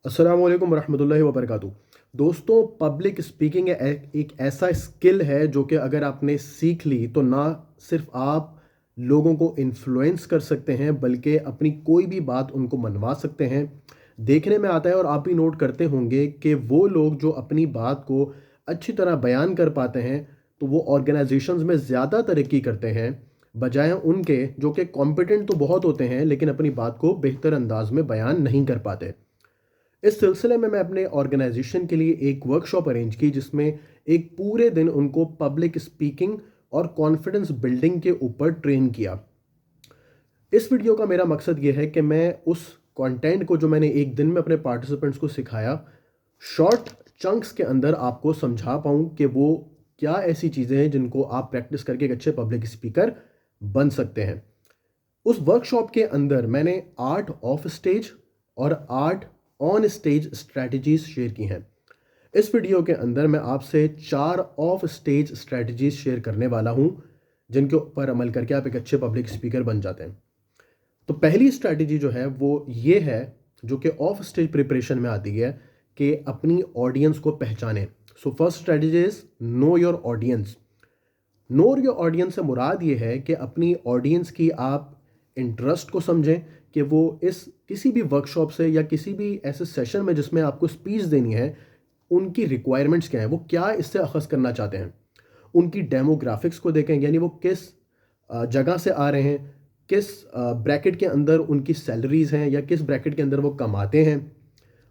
अस्सलाम वालेकुम वरहमतुल्लाहि वबरकातुहू। दोस्तों, पब्लिक स्पीकिंग एक ऐसा स्किल है जो कि अगर आपने सीख ली तो ना सिर्फ आप लोगों को इन्फ्लुएंस कर सकते हैं बल्कि अपनी कोई भी बात उनको मनवा सकते हैं। देखने में आता है और आप भी नोट करते होंगे कि वो लोग जो अपनी बात को अच्छी तरह बयान कर पाते हैं तो वो ऑर्गेनाइजेशंस में ज़्यादा तरक्की करते हैं बजाय उनके जो कि कॉम्पिटेंट तो बहुत होते हैं लेकिन अपनी बात को बेहतर अंदाज में बयान नहीं कर पाते। इस सिलसिले में मैं अपने ऑर्गेनाइजेशन के लिए एक वर्कशॉप अरेंज की जिसमें एक पूरे दिन उनको पब्लिक स्पीकिंग और कॉन्फिडेंस बिल्डिंग के ऊपर ट्रेन किया। इस वीडियो का मेरा मकसद ये है कि मैं उस कंटेंट को जो मैंने एक दिन में अपने पार्टिसिपेंट्स को सिखाया, शॉर्ट चंक्स के अंदर आपको समझा पाऊँ कि वो क्या ऐसी चीज़ें हैं जिनको आप प्रैक्टिस करके एक अच्छे पब्लिक स्पीकर बन सकते हैं। उस वर्कशॉप के अंदर मैंने 8 ऑफ स्टेज और 8 ऑन स्टेज स्ट्रैटेजीज शेयर की हैं। इस वीडियो के अंदर मैं आपसे 4 ऑफ स्टेज स्ट्रैटेजीज शेयर करने वाला हूं जिनके ऊपर अमल करके आप एक अच्छे पब्लिक स्पीकर बन जाते हैं। तो पहली स्ट्रैटेजी जो है वो ये है, जो कि ऑफ स्टेज प्रिपरेशन में आती है, कि अपनी ऑडियंस को पहचानें। So first strategy is know your audience. Know your audience से मुराद ये है कि अपनी ऑडियंस की आप इंटरेस्ट को समझें कि वो इस किसी भी वर्कशॉप से या किसी भी ऐसे सेशन में जिसमें आपको स्पीच देनी है, उनकी रिक्वायरमेंट्स क्या हैं, वो क्या इससे अखज़ करना चाहते हैं। उनकी डेमोग्राफिक्स को देखें, यानी वो किस जगह से आ रहे हैं, किस ब्रैकेट के अंदर उनकी सैलरीज हैं या किस ब्रैकेट के अंदर वो कमाते हैं,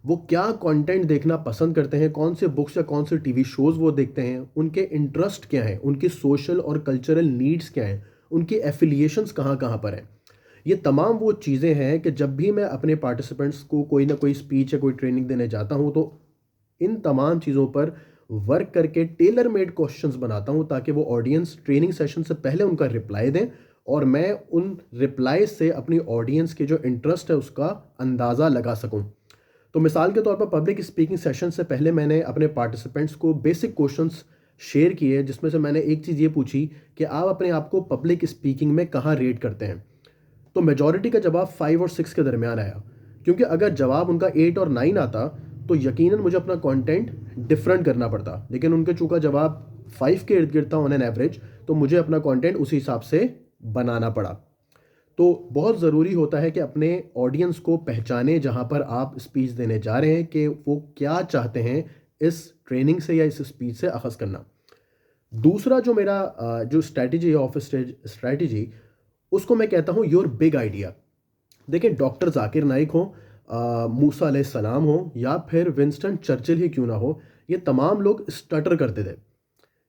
वो क्या कंटेंट देखना पसंद करते हैं, कौन से बुक्स या कौन से टीवी शोज़ वो देखते हैं, उनके इंटरेस्ट क्या हैं, उनकी सोशल और कल्चरल नीड्स क्या हैं, उनकी एफिलिएशंस कहाँ कहाँ पर हैं। ये तमाम वो चीज़ें हैं कि जब भी मैं अपने पार्टिसिपेंट्स को कोई ना कोई स्पीच या कोई ट्रेनिंग देने जाता हूँ तो इन तमाम चीज़ों पर वर्क करके टेलर मेड क्वेश्चंस बनाता हूँ ताकि वो ऑडियंस ट्रेनिंग सेशन से पहले उनका रिप्लाई दें और मैं उन रिप्लाई से अपनी ऑडियंस के जो इंटरेस्ट है उसका अंदाज़ा लगा सकूँ। तो मिसाल के तौर पर पब्लिक स्पीकिंग सेशन से पहले मैंने अपने पार्टिसिपेंट्स को बेसिक क्वेश्चंस शेयर किए, जिसमें से मैंने एक चीज़ ये पूछी कि आप अपने आप को पब्लिक स्पीकिंग में कहाँ रेट करते हैं। तो मेजॉरिटी का जवाब 5 और 6 के दरमियान आया, क्योंकि अगर जवाब उनका 8 और 9 आता तो यकीनन मुझे अपना कंटेंट डिफरेंट करना पड़ता, लेकिन उनके चूँकि जवाब 5 के इर्द गिर्द था ऑन एन एवरेज, तो मुझे अपना कंटेंट उसी हिसाब से बनाना पड़ा। तो बहुत ज़रूरी होता है कि अपने ऑडियंस को पहचाने जहाँ पर आप स्पीच देने जा रहे हैं कि वो क्या चाहते हैं इस ट्रेनिंग से या इस स्पीच से अखज़ करना। दूसरा जो मेरा जो स्ट्रैटेजी है, ऑफ स्टेज स्ट्रैटेजी, उसको मैं कहता हूँ योर बिग आइडिया। देखिए, डॉक्टर जाकिर नाइक हो, मूसा अलैहिस्सलाम हो या फिर विंस्टन चर्चिल ही क्यों ना हो, ये तमाम लोग स्टटर करते थे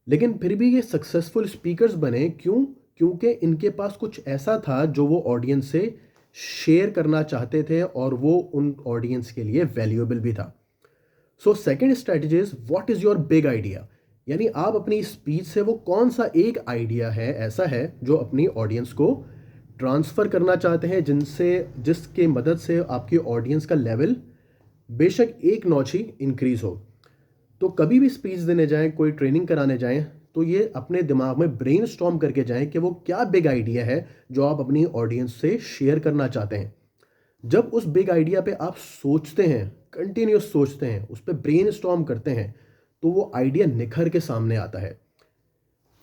लेकिन फिर भी ये सक्सेसफुल स्पीकर्स बने। क्यों? क्योंकि इनके पास कुछ ऐसा था जो वो ऑडियंस से शेयर करना चाहते थे और वो उन ऑडियंस के लिए वैल्यूएबल भी था। So second strategy is what is your big idea, यानी आप अपनी स्पीच से वो कौन सा एक आइडिया है ऐसा है जो अपनी ऑडियंस को ट्रांसफ़र करना चाहते हैं, जिसके मदद से आपकी ऑडियंस का लेवल बेशक एक नॉच ही इंक्रीज हो। तो कभी भी स्पीच देने जाएं, कोई ट्रेनिंग कराने जाएं, तो ये अपने दिमाग में ब्रेनस्टॉर्म करके जाएं कि वो क्या बिग आइडिया है जो आप अपनी ऑडियंस से शेयर करना चाहते हैं। जब उस बिग आइडिया पे आप सोचते हैं, कंटिन्यूस सोचते हैं, उस पर ब्रेनस्टॉर्म करते हैं, तो वो आइडिया निखर के सामने आता है।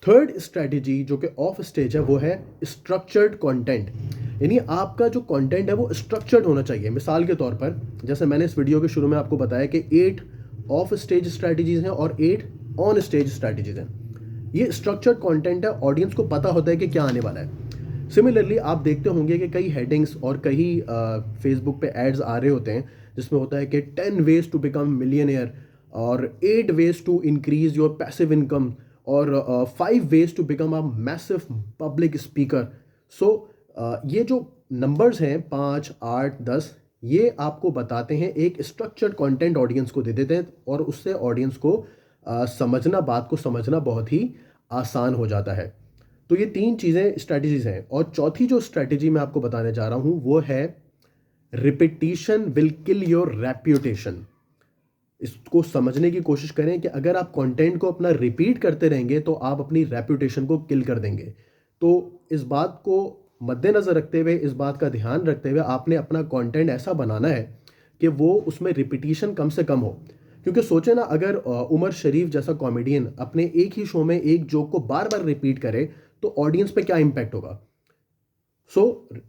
थर्ड स्ट्रैटेजी जो कि ऑफ स्टेज है वो है स्ट्रक्चर्ड कंटेंट, यानी आपका जो कंटेंट है वो स्ट्रक्चर्ड होना चाहिए। मिसाल के तौर पर जैसे मैंने इस वीडियो के शुरू में आपको बताया कि 8 ऑफ स्टेज स्ट्रैटेजीज हैं और 8 ऑन स्टेज स्ट्रैटेजीज हैं। ये स्ट्रक्चर्ड कंटेंट है, ऑडियंस को पता होता है कि क्या आने वाला है। सिमिलरली आप देखते होंगे कि कई हेडिंग्स और कई फेसबुक पे एड्स आ रहे होते हैं जिसमें होता है कि 10 वेज टू बिकम मिलियनियर और 8 ways to increase your passive income और 5 ways to become a massive public speaker. So ये जो नंबर्स हैं 5, 8, 10, ये आपको बताते हैं, एक स्ट्रक्चर्ड कंटेंट ऑडियंस को दे देते हैं और उससे ऑडियंस को समझना, बात को समझना बहुत ही आसान हो जाता है। तो ये 3 चीज़ें स्ट्रैटेजीज हैं। और चौथी जो स्ट्रैटेजी मैं आपको बताने जा रहा हूँ वो है repetition will kill your reputation. इसको समझने की कोशिश करें कि अगर आप कंटेंट को अपना रिपीट करते रहेंगे तो आप अपनी रेप्यूटेशन को किल कर देंगे। तो इस बात को मद्देनज़र रखते हुए, इस बात का ध्यान रखते हुए आपने अपना कंटेंट ऐसा बनाना है कि वो उसमें रिपीटिशन कम से कम हो। क्योंकि सोचे ना, अगर उमर शरीफ जैसा कॉमेडियन अपने एक ही शो में एक जोक को बार बार रिपीट करे तो ऑडियंस पे क्या इम्पैक्ट होगा।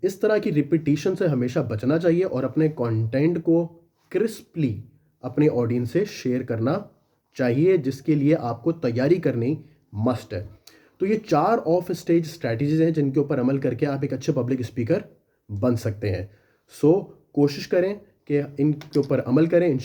इस तरह की रिपीटिशन से हमेशा बचना चाहिए और अपने कंटेंट को क्रिस्पली अपने ऑडियंस से शेयर करना चाहिए, जिसके लिए आपको तैयारी करनी मस्ट है। तो ये 4 ऑफ स्टेज स्ट्रैटेजीज हैं जिनके ऊपर अमल करके आप एक अच्छे पब्लिक स्पीकर बन सकते हैं। कोशिश करें कि इनके ऊपर अमल करें।